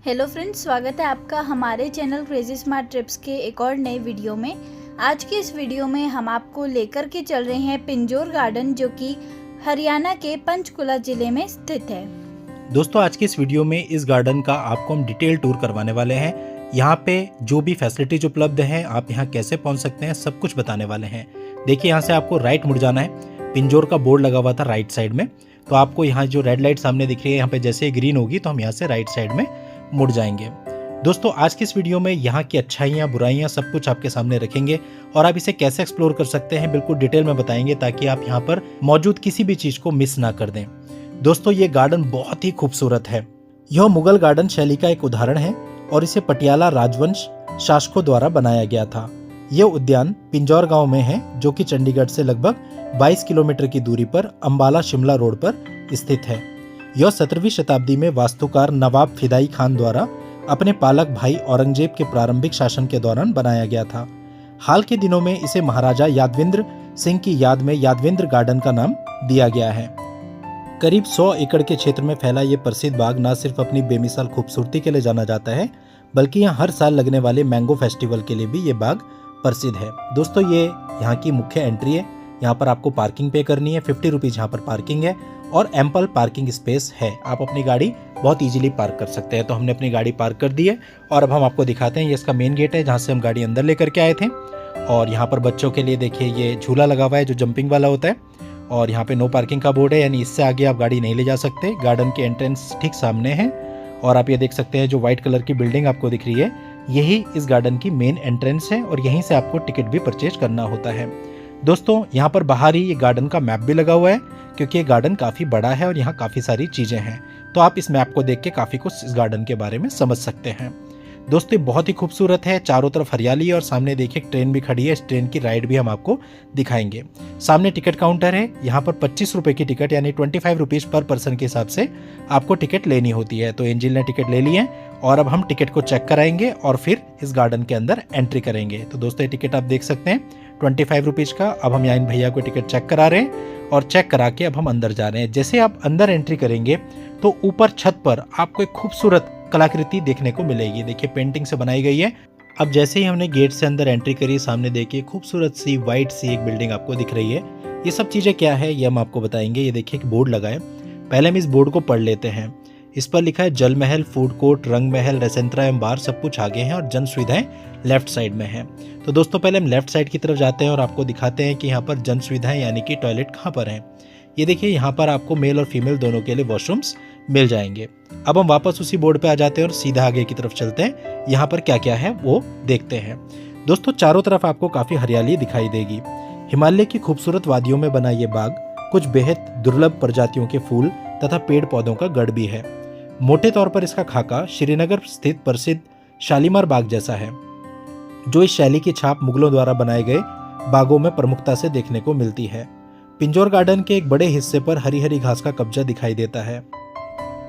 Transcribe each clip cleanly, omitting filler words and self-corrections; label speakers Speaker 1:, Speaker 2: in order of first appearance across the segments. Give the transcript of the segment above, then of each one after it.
Speaker 1: Hello friends, स्वागत है आपका हमारे चैनल क्रेजी स्मार्ट ट्रिप्स के एक और नए वीडियो में। आज की इस वीडियो में हम आपको लेकर के चल रहे हैं पिंजौर गार्डन, जो कि हरियाणा के पंचकुला जिले में स्थित है।
Speaker 2: दोस्तों, आज की इस वीडियो में इस गार्डन का आपको हम डिटेल टूर करवाने वाले हैं। यहाँ पे जो भी फैसिलिटीज उपलब्ध हैं, आप यहाँ कैसे पहुँच सकते हैं, सब कुछ बताने वाले हैं। देखिए, यहाँ से आपको राइट मुड़ जाना है। पिंजौर का बोर्ड लगा हुआ था राइट साइड में, तो आपको यहाँ जो रेड लाइट सामने दिख रही है, यहाँ पे जैसे ग्रीन होगी तो हम यहाँ से राइट साइड में मुड़ जाएंगे। दोस्तों, आज की इस वीडियो में यहाँ की अच्छाइयाँ बुराइयाँ सब कुछ आपके सामने रखेंगे और आप इसे कैसे एक्सप्लोर कर सकते हैं बिल्कुल डिटेल में बताएंगे, ताकि आप यहाँ पर मौजूद किसी भी चीज़ को मिस ना कर दें। दोस्तों, ये गार्डन बहुत ही खूबसूरत है। यह मुगल गार्डन शैली का एक उदाहरण है और इसे पटियाला राजवंश शासकों द्वारा बनाया गया था। यह उद्यान पिंजौर गांव में है, जो कि चंडीगढ़ से लगभग 22 किलोमीटर की दूरी पर अंबाला शिमला रोड पर स्थित है। यह 17वीं शताब्दी में वास्तुकार नवाब फिदाई खान द्वारा अपने पालक भाई औरंगजेब के प्रारंभिक शासन के दौरान बनाया गया था। हाल के दिनों में इसे महाराजा यादविंद्र सिंह की याद में यादविंद्र गार्डन का नाम दिया गया है। करीब 100 एकड़ के क्षेत्र में फैला ये प्रसिद्ध बाग न सिर्फ अपनी बेमिसाल खूबसूरती के लिए जाना जाता है, बल्कि यहाँ हर साल लगने वाले मैंगो फेस्टिवल के लिए भी ये बाग प्रसिद्ध है। दोस्तों, ये यहाँ की मुख्य एंट्री है। यहाँ पर आपको पार्किंग पे करनी है, 50 रुपीज़ यहाँ पर पार्किंग है और एम्पल पार्किंग स्पेस है। आप अपनी गाड़ी बहुत इजीली पार्क कर सकते हैं। तो हमने अपनी गाड़ी पार्क कर दी है और अब हम आपको दिखाते हैं। ये इसका मेन गेट है, जहाँ से हम गाड़ी अंदर लेकर के आए थे। और यहाँ पर बच्चों के लिए देखिए ये झूला लगा हुआ है जो जंपिंग वाला होता है, और यहाँ पे नो पार्किंग का बोर्ड है, यानी इससे आगे आप गाड़ी नहीं ले जा सकते। गार्डन के एंट्रेंस ठीक सामने है और आप ये देख सकते हैं जो व्हाइट कलर की बिल्डिंग आपको दिख रही है, यही इस गार्डन की मेन एंट्रेंस है और यहीं से आपको टिकट भी परचेज करना होता है। दोस्तों, यहाँ पर बाहर ही ये गार्डन का मैप भी लगा हुआ है, क्योंकि ये गार्डन काफ़ी बड़ा है और यहाँ काफ़ी सारी चीज़ें हैं। तो आप इस मैप को देख के काफ़ी कुछ इस गार्डन के बारे में समझ सकते हैं। दोस्तों, बहुत ही खूबसूरत है, चारों तरफ हरियाली और सामने देखिए एक ट्रेन भी खड़ी है। इस ट्रेन की राइड भी हम आपको दिखाएंगे। सामने टिकट काउंटर है, यहाँ पर 25 रुपये की टिकट यानी 25 रुपीज़ पर पर्सन के हिसाब से आपको टिकट लेनी होती है। तो एंजिल ने टिकट ले ली है और अब हम टिकट को चेक कराएंगे और फिर इस गार्डन के अंदर एंट्री करेंगे। तो दोस्तों, ये टिकट आप देख सकते हैं 25 रुपीज़ का। अब हम यहाँ इन भैया को टिकट चेक करा रहे हैं और चेक करा के अब हम अंदर जा रहे हैं। जैसे आप अंदर एंट्री करेंगे तो ऊपर छत पर आपको एक खूबसूरत कलाकृति देखने को मिलेगी। देखिए, पेंटिंग से बनाई गई है। अब जैसे ही हमने गेट से अंदर एंट्री करी, सामने देखिए खूबसूरत सी वाइट सी एक बिल्डिंग आपको दिख रही है। ये सब चीज़ें क्या है ये हम आपको बताएंगे। ये देखिए एक बोर्ड लगा है, पहले हम इस बोर्ड को पढ़ लेते हैं। इस पर लिखा है जल महल, फूड कोर्ट, रंग महल, रेसेंट्रा एवं बार सब कुछ आगे हैं और जन सुविधाएं लेफ्ट साइड में है। तो दोस्तों, पहले हम लेफ्ट साइड की तरफ जाते हैं और आपको दिखाते हैं कि यहाँ पर जन सुविधाएं यानी कि टॉयलेट कहाँ पर हैं। ये देखिए, यहाँ पर आपको मेल और फीमेल दोनों के लिए वॉशरूम्स मिल जाएंगे। अब हम वापस उसी बोर्ड पे आ जाते हैं और सीधा आगे की तरफ चलते हैं। यहाँ पर क्या क्या है वो देखते हैं। दोस्तों, चारों तरफ आपको काफ़ी हरियाली दिखाई देगी। हिमालय की खूबसूरत वादियों में बना ये बाग कुछ बेहद दुर्लभ प्रजातियों के फूल तथा पेड़ पौधों का गढ़ भी है। मोटे तौर पर इसका खाका श्रीनगर स्थित प्रसिद्ध शालीमार बाग जैसा है, जो इस शैली की छाप मुगलों द्वारा बनाए गए बागों में प्रमुखता से देखने को मिलती है। पिंजौर गार्डन के एक बड़े हिस्से पर हरी हरी घास का कब्जा दिखाई देता है।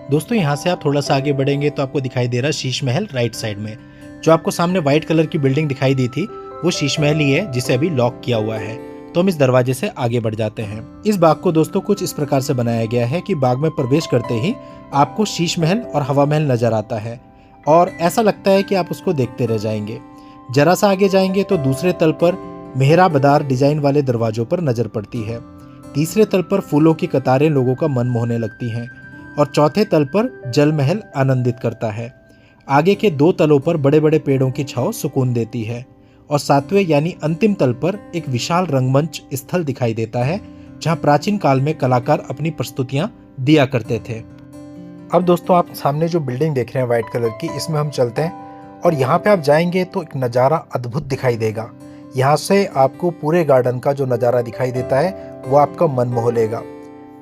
Speaker 2: दोस्तों, यहाँ से आप थोड़ा सा आगे बढ़ेंगे तो आपको दिखाई दे रहा है शीश महल राइट साइड में। जो आपको सामने व्हाइट कलर की बिल्डिंग दिखाई दी थी वो शीश महल ही है, जिसे अभी लॉक किया हुआ है। तो हम इस दरवाजे से आगे बढ़ जाते हैं। इस बाग को दोस्तों कुछ इस प्रकार से बनाया गया है कि बाग में प्रवेश करते ही आपको शीश महल और हवा महल नजर आता है और ऐसा लगता है कि आप उसको देखते रह जाएंगे। जरा सा आगे जाएंगे तो दूसरे तल पर मेहराबदार डिजाइन वाले दरवाजों पर नजर पड़ती है। तीसरे तल पर फूलों की कतारें लोगों का मन मोहने लगती हैं और चौथे तल पर जल महल आनंदित करता है। आगे के 2 तलों पर बड़े बड़े पेड़ों की छांव सुकून देती है और 7वें यानी अंतिम तल पर एक विशाल रंगमंच स्थल दिखाई देता है, जहां प्राचीन काल में कलाकार अपनी प्रस्तुतियां दिया करते थे। अब दोस्तों, आप सामने जो बिल्डिंग देख रहे हैं व्हाइट कलर की, इसमें हम चलते हैं और यहाँ पे आप जाएंगे तो एक नज़ारा अद्भुत दिखाई देगा। यहाँ से आपको पूरे गार्डन का जो नज़ारा दिखाई देता है वो आपका मन मोह लेगा।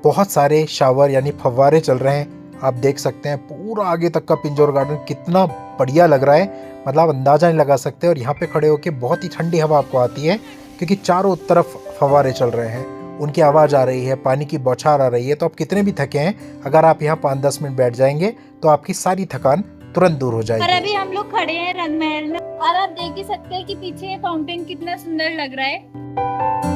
Speaker 2: बहुत सारे शावर यानी फव्वारे चल रहे हैं, आप देख सकते हैं। पूरा आगे तक का पिंजौर गार्डन कितना बढ़िया लग रहा है, मतलब अंदाज़ा नहीं लगा सकते। और यहाँ पे खड़े होकर बहुत ही ठंडी हवा आपको आती है, क्योंकि चारों तरफ फव्वारे चल रहे हैं, उनकी आवाज़ आ रही है, पानी की बौछार आ रही है। तो आप कितने भी थके हैं, अगर आप यहाँ 5-10 मिनट बैठ जाएंगे तो आपकी सारी थकान तुरंत दूर हो जाएगी।
Speaker 1: और अभी हम लोग खड़े हैं रंग महल में और आप देख ही सकते हैं कि पीछे फाउंटेन कितना सुंदर लग रहा है।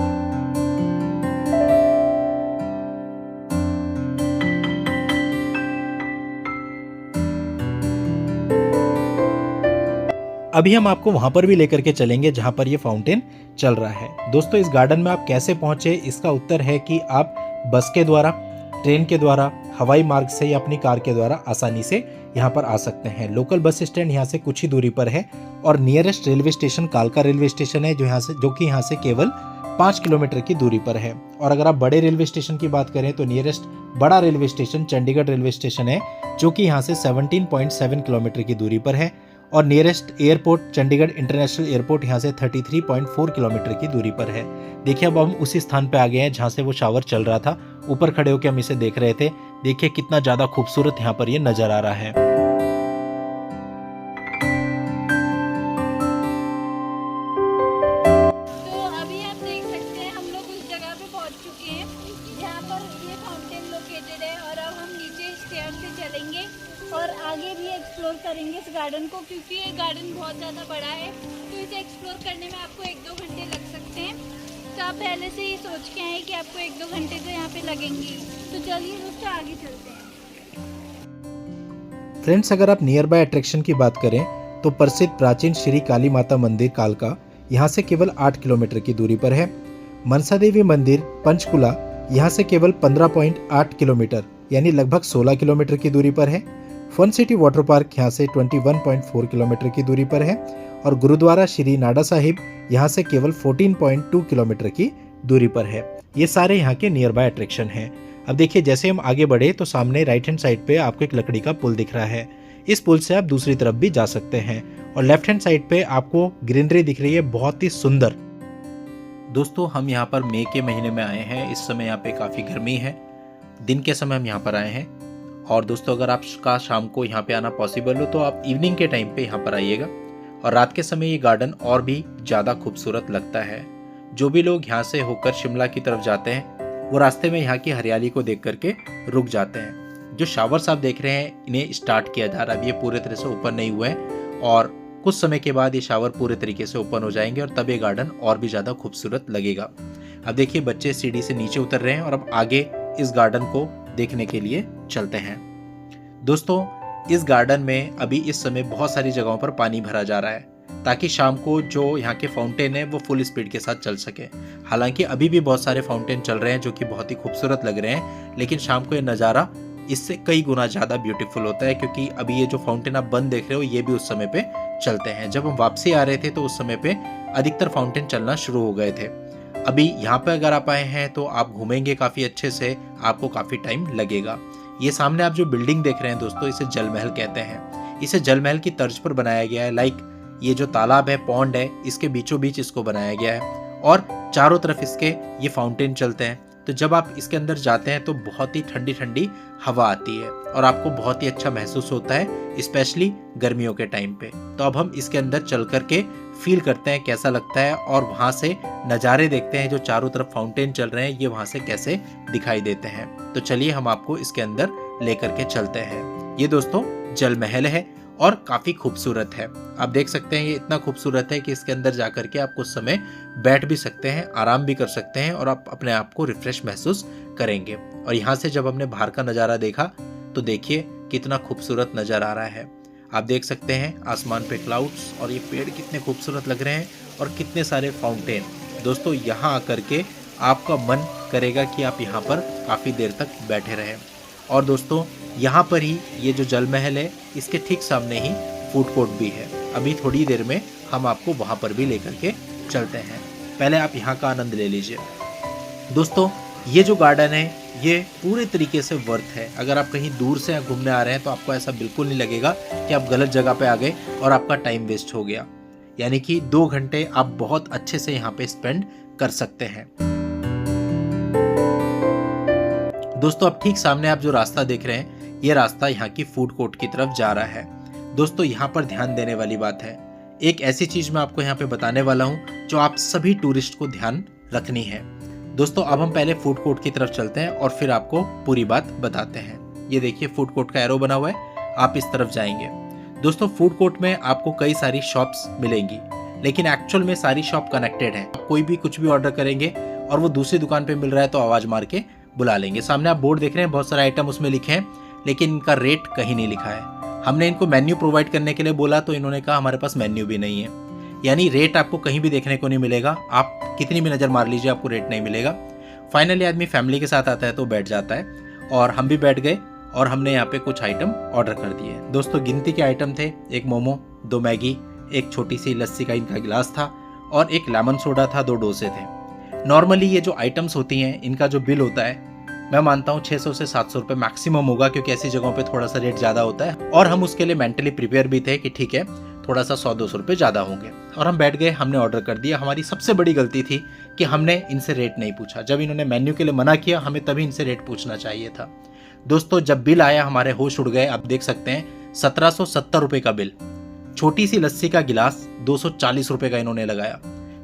Speaker 2: अभी हम आपको वहां पर भी लेकर के चलेंगे जहां पर ये फाउंटेन चल रहा है। दोस्तों इस गार्डन में आप कैसे पहुंचे, इसका उत्तर है कि आप बस के द्वारा, ट्रेन के द्वारा, हवाई मार्ग से या अपनी कार के द्वारा आसानी से यहाँ पर आ सकते हैं। लोकल बस स्टैंड यहाँ से कुछ ही दूरी पर है और नियरेस्ट रेलवे स्टेशन कालका रेलवे स्टेशन है जो कि यहाँ से केवल 5 किलोमीटर की दूरी पर है। और अगर आप बड़े रेलवे स्टेशन की बात करें तो नियरेस्ट बड़ा railway station Chandigarh railway station है जो कि यहाँ से 17.7 किलोमीटर की दूरी पर है। और nearest airport Chandigarh international airport यहाँ से 33.4 किलोमीटर की दूरी पर है। देखिए अब हम उसी स्थान पे आ गए हैं जहाँ से वो शावर चल रहा था। ऊपर खड़े होकर हम इसे देख रहे थे। देखिए कितना ज़्यादा खूबसूरत यहाँ पर ये नज़र आ रहा है।
Speaker 1: तो अभी आप देख सकते हैं हम लोग उस जगह पे पहुँच चुके हैं जहाँ पर ये फाउंटेन लोकेटेड है। और अब हम नीचे स्टेयर से चलेंगे और आगे भी एक्सप्लोर करेंगे इस गार्डन को, क्योंकि ये गार्डन बहुत ज़्यादा बड़ा है तो इसे एक्सप्लोर करने में आपको 1-2 घंटे लग सकते हैं। तो आप पहले से ही सोच के आए कि आपको 1-2 घंटे तो यहाँ पे लगेंगे। तो चलिए दोस्तों आगे चलते हैं।
Speaker 2: फ्रेंड्स अगर आप नियर बाय अट्रैक्शन की बात करें तो प्रसिद्ध प्राचीन श्री काली माता मंदिर कालका यहाँ से केवल 8 किलोमीटर की दूरी पर है। मनसा देवी मंदिर पंचकुला यहाँ से केवल 15.8 किलोमीटर यानी लगभग 16 किलोमीटर की दूरी पर है। फन सिटी वाटर पार्क यहाँ से 21.4 किलोमीटर की दूरी पर है। और गुरुद्वारा श्री नाडा साहिब यहाँ से केवल 14.2 किलोमीटर की दूरी पर है। ये सारे यहाँ के नियर बाय अट्रैक्शन हैं। अब देखिए जैसे हम आगे बढ़े तो सामने राइट हैंड साइड पे आपको एक लकड़ी का पुल दिख रहा है। इस पुल से आप दूसरी तरफ भी जा सकते हैं। और लेफ्ट हैंड साइड पे आपको ग्रीनरी दिख रही है बहुत ही सुंदर। दोस्तों हम यहाँ पर मई के महीने में आए हैं। इस समय यहाँ पे काफ़ी गर्मी है। दिन के समय हम यहाँ पर आए हैं। और दोस्तों अगर आपका शाम को यहाँ पे आना पॉसिबल हो तो आप इवनिंग के टाइम पे यहाँ पर आइएगा। और रात के समय ये गार्डन और भी ज़्यादा खूबसूरत लगता है। जो भी लोग यहाँ से होकर शिमला की तरफ जाते हैं वो रास्ते में यहाँ की हरियाली को देख करके रुक जाते हैं। जो शावर्स आप देख रहे हैं इन्हें स्टार्ट किया जा रहा है। अब ये पूरे तरह से ओपन नहीं हुए हैं और कुछ समय के बाद ये शावर पूरे तरीके से ओपन हो जाएंगे और तब ये गार्डन और भी ज़्यादा खूबसूरत लगेगा। अब देखिए बच्चे सीढ़ी से नीचे उतर रहे हैं और अब आगे इस गार्डन को देखने के लिए चलते हैं। दोस्तों इस गार्डन में अभी इस समय बहुत सारी जगहों पर पानी भरा जा रहा है ताकि शाम को जो यहाँ के फाउंटेन है वो फुल स्पीड के साथ चल सके। हालांकि अभी भी बहुत सारे फाउंटेन चल रहे हैं जो कि बहुत ही खूबसूरत लग रहे हैं, लेकिन शाम को ये नज़ारा इससे कई गुना ज़्यादा ब्यूटीफुल होता है क्योंकि अभी ये जो फाउंटेन आप बंद देख रहे हो ये भी उस समय पे चलते हैं। जब हम वापसी आ रहे थे तो उस समय पे अधिकतर फाउंटेन चलना शुरू हो गए थे। अभी यहाँ पे अगर आप आए हैं तो आप घूमेंगे काफ़ी अच्छे से, आपको काफ़ी टाइम लगेगा। ये सामने आप जो बिल्डिंग देख रहे हैं दोस्तों इसे जल महल कहते हैं। इसे जल महल की तर्ज पर बनाया गया है। लाइक ये जो तालाब है, पॉन्ड है, इसके बीचों बीच इसको बनाया गया है और चारों तरफ इसके ये फाउंटेन चलते हैं। तो जब आप इसके अंदर जाते हैं तो बहुत ही ठंडी ठंडी हवा आती है और आपको बहुत ही अच्छा महसूस होता है, स्पेशली गर्मियों के टाइम पे। तो अब हम इसके अंदर चल करके फील करते हैं कैसा लगता है और वहाँ से नज़ारे देखते हैं। जो चारों तरफ फाउंटेन चल रहे हैं ये वहाँ से कैसे दिखाई देते हैं। तो चलिए हम आपको इसके अंदर लेकर के चलते हैं। ये दोस्तों जल महल है और काफ़ी खूबसूरत है। आप देख सकते हैं ये इतना खूबसूरत है कि इसके अंदर जाकर के आप कुछ समय बैठ भी सकते हैं, आराम भी कर सकते हैं और आप अपने आप को रिफ्रेश महसूस करेंगे। और यहाँ से जब हमने बाहर का नज़ारा देखा तो देखिए कितना खूबसूरत नज़र आ रहा है। आप देख सकते हैं आसमान पे क्लाउड्स और ये पेड़ कितने खूबसूरत लग रहे हैं और कितने सारे फाउंटेन। दोस्तों यहाँ आकर के आपका मन करेगा कि आप यहाँ पर काफ़ी देर तक बैठे रहें। और दोस्तों यहाँ पर ही ये जो जल महल है इसके ठीक सामने ही फूड कोर्ट भी है। अभी थोड़ी देर में हम आपको वहाँ पर भी लेकर के चलते हैं। पहले आप यहाँ का आनंद ले लीजिए। दोस्तों ये जो गार्डन है ये पूरे तरीके से वर्थ है। अगर आप कहीं दूर से घूमने आ रहे हैं तो आपको ऐसा बिल्कुल नहीं लगेगा कि आप गलत जगह पे आ गए और आपका टाइम वेस्ट हो गया। यानी कि 2 घंटे आप बहुत अच्छे से यहाँ पे स्पेंड कर सकते हैं। दोस्तों अब ठीक सामने आप जो रास्ता देख रहे हैं ये रास्ता यहाँ की फूड कोर्ट की तरफ जा रहा है। दोस्तों यहाँ पर ध्यान देने वाली बात है, एक ऐसी चीज मैं आपको यहाँ पे बताने वाला हूँ जो आप सभी टूरिस्ट को ध्यान रखनी है। दोस्तों अब हम पहले फूड कोर्ट की तरफ चलते हैं और फिर आपको पूरी बात बताते हैं। ये देखिए फूड कोर्ट का एरो बना हुआ है, आप इस तरफ जाएंगे। दोस्तों फूड कोर्ट में आपको कई सारी शॉप्स मिलेंगी, लेकिन एक्चुअल में सारी शॉप कनेक्टेड है। आप कोई भी कुछ भी ऑर्डर करेंगे और वो दूसरी दुकान पे मिल रहा है तो आवाज मार के बुला लेंगे। सामने आप बोर्ड देख रहे हैं, बहुत सारे आइटम उसमें लिखे हैं, लेकिन इनका रेट कहीं नहीं लिखा है। हमने इनको मेन्यू प्रोवाइड करने के लिए बोला तो इन्होंने कहा हमारे पास मेन्यू भी नहीं है। यानी रेट आपको कहीं भी देखने को नहीं मिलेगा, आप कितनी भी नज़र मार लीजिए आपको रेट नहीं मिलेगा। फाइनली आदमी फैमिली के साथ आता है तो बैठ जाता है, और हम भी बैठ गए और हमने यहाँ पे कुछ आइटम ऑर्डर कर दिए। दोस्तों गिनती के आइटम थे, एक मोमो, 2 मैगी, एक छोटी सी लस्सी का इनका गिलास था और एक लेमन सोडा था, 2 डोसे थे। नॉर्मली ये जो आइटम्स होती हैं इनका जो बिल होता है मैं मानता हूँ 600 से 700 रुपये मैक्सिमम होगा, क्योंकि ऐसी जगहों पे थोड़ा सा रेट ज़्यादा होता है और हम उसके लिए मेंटली प्रिपेयर भी थे कि ठीक है थोड़ा सा 100-200 रुपये ज़्यादा होंगे। और हम बैठ गए, हमने ऑर्डर कर दिया। हमारी सबसे बड़ी गलती थी कि हमने इनसे रेट नहीं पूछा। जब इन्होंने मेन्यू के लिए मना किया हमें तभी इनसे रेट पूछना चाहिए था। दोस्तों जब बिल आया हमारे होश उड़ गए। आप देख सकते हैं 1770 रुपये का बिल। छोटी सी लस्सी का गिलास 240 रुपये का इन्होंने लगाया।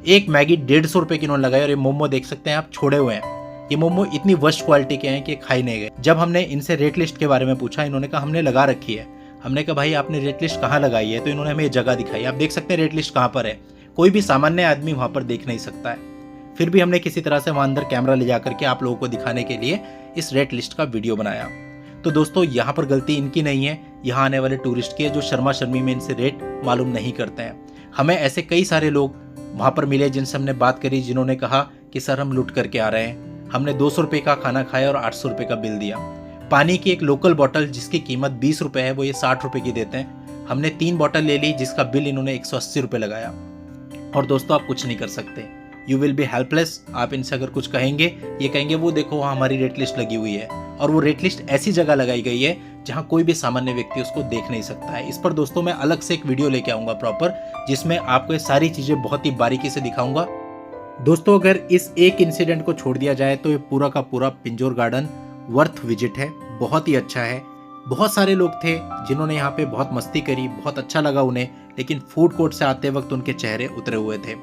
Speaker 2: एक मैगी 150 रुपये की इन्होंने लगाई। और ये मोमो देख सकते हैं आप, छोड़े हुए हैं। ये मोमो इतनी वर्स्ट क्वालिटी के हैं कि खाई नहीं गए। जब हमने इनसे रेट लिस्ट के बारे में पूछा इन्होंने कहा हमने लगा रखी है। हमने कहा भाई आपने रेट लिस्ट कहाँ लगाई है? तो इन्होंने हमें ये जगह दिखाई। आप देख सकते हैं रेट लिस्ट कहाँ पर है। कोई भी सामान्य आदमी वहाँ पर देख नहीं सकता है। फिर भी हमने किसी तरह से वहाँ अंदर कैमरा ले जा करके आप लोगों को दिखाने के लिए इस रेट लिस्ट का वीडियो बनाया। तो दोस्तों यहाँ पर गलती इनकी नहीं है, यहाँ आने वाले टूरिस्ट की है जो शर्मा शर्मी में इनसे रेट मालूम नहीं करते हैं। हमें ऐसे कई सारे लोग वहाँ पर मिले जिनसे हमने बात करी, जिन्होंने कहा कि सर हम लूट करके आ रहे हैं। हमने 200 रुपये का खाना खाया और 800 रुपये का बिल दिया। पानी की एक लोकल बॉटल जिसकी कीमत 20 रुपये है वो ये 60 रुपये की देते हैं। हमने 3 बॉटल ले ली जिसका बिल इन्होंने 180 रुपये लगाया। और दोस्तों आप कुछ नहीं कर सकते, यू विल बी हेल्पलेस। आप इनसे अगर कुछ कहेंगे ये कहेंगे वो देखो वहाँ हमारी रेट लिस्ट लगी हुई है, और वो रेट लिस्ट ऐसी जगह लगाई गई है जहाँ कोई भी सामान्य व्यक्ति उसको देख नहीं सकता है। इस पर दोस्तों मैं अलग से एक वीडियो लेके आऊँगा प्रॉपर, जिसमें आपको ये सारी चीज़ें बहुत ही बारीकी से दिखाऊंगा। दोस्तों अगर इस एक इंसिडेंट को छोड़ दिया जाए तो ये पूरा का पूरा पिंजौर गार्डन वर्थ विजिट है, बहुत ही अच्छा है। बहुत सारे लोग थे जिन्होंने यहाँ पे बहुत मस्ती करी, बहुत अच्छा लगा उन्हें, लेकिन फूड कोर्ट से आते वक्त उनके चेहरे उतरे हुए थे।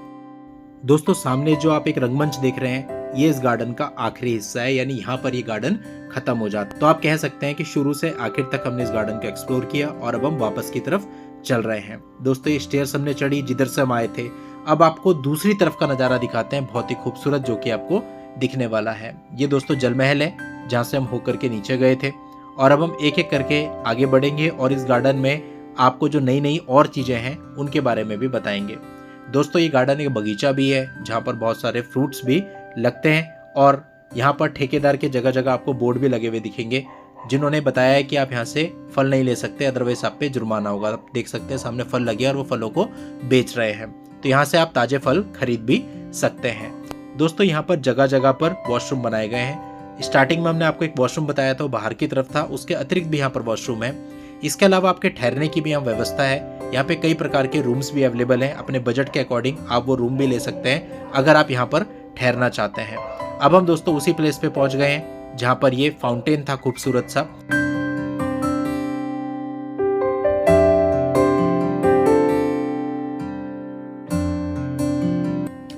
Speaker 2: दोस्तों सामने जो आप एक रंगमंच देख रहे हैं ये इस गार्डन का आखिरी हिस्सा है, यानी यहाँ पर ये गार्डन खत्म हो जाता है। तो आप कह सकते हैं कि शुरू से आखिर तक हमने इस गार्डन को एक्सप्लोर किया और अब हम वापस की तरफ चल रहे हैं। दोस्तों ये स्टेयर्स हमने चढ़ी जिधर से हम आए थे। अब आपको दूसरी तरफ का नज़ारा दिखाते हैं, बहुत ही खूबसूरत, जो कि आपको दिखने वाला है। ये दोस्तों जल महल है जहाँ से हम होकर के नीचे गए थे, और अब हम एक एक करके आगे बढ़ेंगे और इस गार्डन में आपको जो नई नई और चीज़ें हैं उनके बारे में भी बताएंगे। दोस्तों ये गार्डन एक बगीचा भी है जहाँ पर बहुत सारे फ्रूट्स भी लगते हैं, और यहाँ पर ठेकेदार के जगह जगह आपको बोर्ड भी लगे हुए दिखेंगे जिन्होंने बताया है कि आप यहाँ से फल नहीं ले सकते, अदरवाइज आप पे जुर्माना होगा। आप देख सकते हैं सामने फल लगे और वो फलों को बेच रहे हैं, तो यहाँ से आप ताजे फल खरीद भी सकते हैं। दोस्तों यहाँ पर जगह जगह पर वॉशरूम बनाए गए हैं। स्टार्टिंग में हमने आपको एक वॉशरूम बताया था, वो बाहर की तरफ था, उसके अतिरिक्त भी यहाँ पर वॉशरूम है। इसके अलावा आपके ठहरने की भी यहाँ व्यवस्था है। यहाँ पे कई प्रकार के रूम्स भी अवेलेबल हैं। अपने बजट के अकॉर्डिंग आप वो रूम भी ले सकते हैं अगर आप यहाँ पर ठहरना चाहते हैं। अब हम दोस्तों उसी प्लेस पे पहुँच गए हैं जहाँ पर ये फाउंटेन था खूबसूरत सा।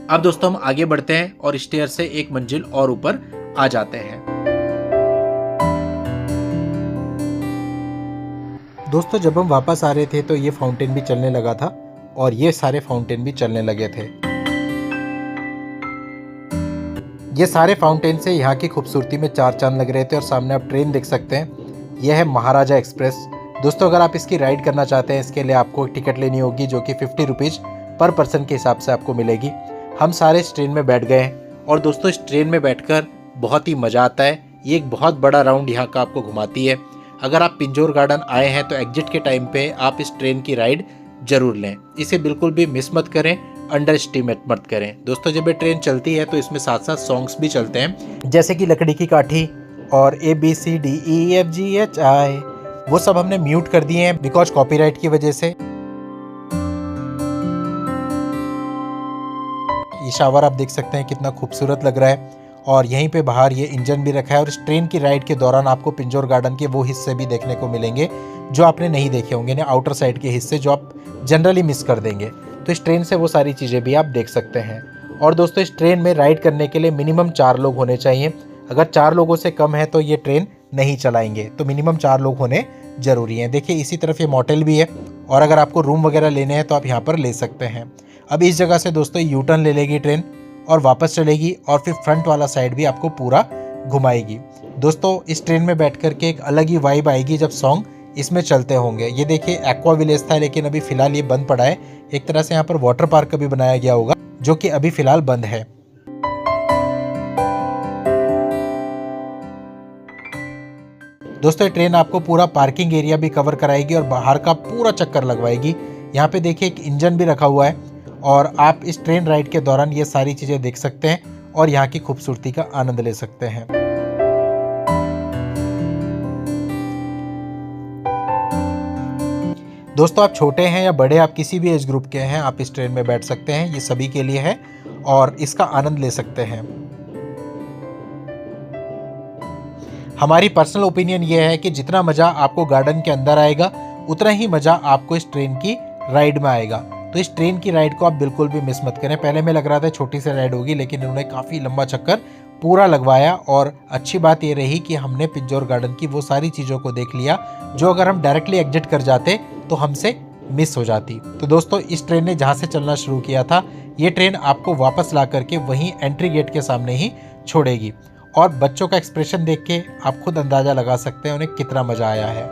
Speaker 2: अब दोस्तों हम आगे बढ़ते हैं और स्टेयर से एक मंजिल और ऊपर आ जाते हैं। दोस्तों जब हम वापस आ रहे थे तो ये फाउंटेन भी चलने लगा था और ये सारे फाउंटेन भी चलने लगे थे। ये सारे फाउंटेन से यहाँ की खूबसूरती में चार चांद लग रहे थे। और सामने आप ट्रेन देख सकते हैं, यह है महाराजा एक्सप्रेस। दोस्तों अगर आप इसकी राइड करना चाहते हैं इसके लिए आपको टिकट लेनी होगी, जो कि 50 रुपीज़ पर पर्सन के हिसाब से आपको मिलेगी। हम सारे इस ट्रेन में बैठ गए हैं और दोस्तों इस ट्रेन में बैठकर बहुत ही मज़ा आता है। ये एक बहुत बड़ा राउंड यहाँ का आपको घुमाती है। अगर आप पिंजौर गार्डन आए हैं तो एग्जिट के टाइम पे आप इस ट्रेन की राइड जरूर लें, इसे बिल्कुल भी मिस मत करें, अंडर एस्टिमेट मत करें। दोस्तों जब ये ट्रेन चलती है तो इसमें साथ साथ सॉन्ग्स भी चलते हैं, जैसे कि लकड़ी की काठी और ABCDEFGHI, वो सब हमने म्यूट कर दिए हैं बिकॉज कॉपीराइट की वजह से। ये शावर आप देख सकते हैं कितना खूबसूरत लग रहा है, और यहीं पे बाहर ये इंजन भी रखा है। और इस ट्रेन की राइड के दौरान आपको पिंजौर गार्डन के वो हिस्से भी देखने को मिलेंगे जो आपने नहीं देखे होंगे, ना आउटर साइड के हिस्से जो आप जनरली मिस कर देंगे। तो इस ट्रेन से वो सारी चीज़ें भी आप देख सकते हैं। और दोस्तों इस ट्रेन में राइड करने के लिए मिनिमम 4 लोग होने चाहिए। अगर 4 लोगों से कम है तो ये ट्रेन नहीं चलाएंगे, तो मिनिमम 4 लोग होने ज़रूरी हैं। देखिए इसी तरफ ये मोटेल भी है, और अगर आपको रूम वगैरह लेने हैं तो आप यहाँ पर ले सकते हैं। अब इस जगह से दोस्तों यू टर्न ले लेगी ट्रेन और वापस चलेगी, और फिर फ्रंट वाला साइड भी आपको पूरा घुमाएगी। दोस्तों इस ट्रेन में बैठ कर के एक अलग ही वाइब आएगी जब सॉन्ग इसमें चलते होंगे। ये देखिए एक्वा विलेज था, लेकिन अभी फिलहाल ये बंद पड़ा है। एक तरह से यहाँ पर वाटर पार्क भी बनाया गया होगा, जो कि अभी फिलहाल बंद है। दोस्तों, ट्रेन आपको पूरा पार्किंग एरिया भी कवर कराएगी और बाहर का पूरा चक्कर लगवाएगी। यहाँ पे देखिए एक इंजन भी रखा हुआ है और आप इस ट्रेन राइड के दौरान ये सारी चीज़ें देख सकते हैं और यहाँ की खूबसूरती का आनंद ले सकते हैं। दोस्तों, आप छोटे हैं या बड़े, आप किसी भी एज ग्रुप के हैं, आप इस ट्रेन में बैठ सकते हैं। ये सभी के लिए है और इसका आनंद ले सकते हैं। हमारी पर्सनल ओपिनियन ये है कि जितना मज़ा आपको गार्डन के अंदर आएगा, उतना ही मज़ा आपको इस ट्रेन की राइड में आएगा। तो इस ट्रेन की राइड को आप बिल्कुल भी मिस मत करें। पहले में लग रहा था छोटी सी राइड होगी, लेकिन इन्होंने काफ़ी लंबा चक्कर पूरा लगवाया और अच्छी बात ये रही कि हमने पिंजौर गार्डन की वो सारी चीज़ों को देख लिया जो अगर हम डायरेक्टली एग्जिट कर जाते तो हमसे मिस हो जाती। तो दोस्तों, इस ट्रेन ने जहाँ से चलना शुरू किया था, ये ट्रेन आपको वापस ला करके वहीं एंट्री गेट के सामने ही छोड़ेगी। और बच्चों का एक्सप्रेशन देख के आप खुद अंदाज़ा लगा सकते हैं उन्हें कितना मज़ा आया है।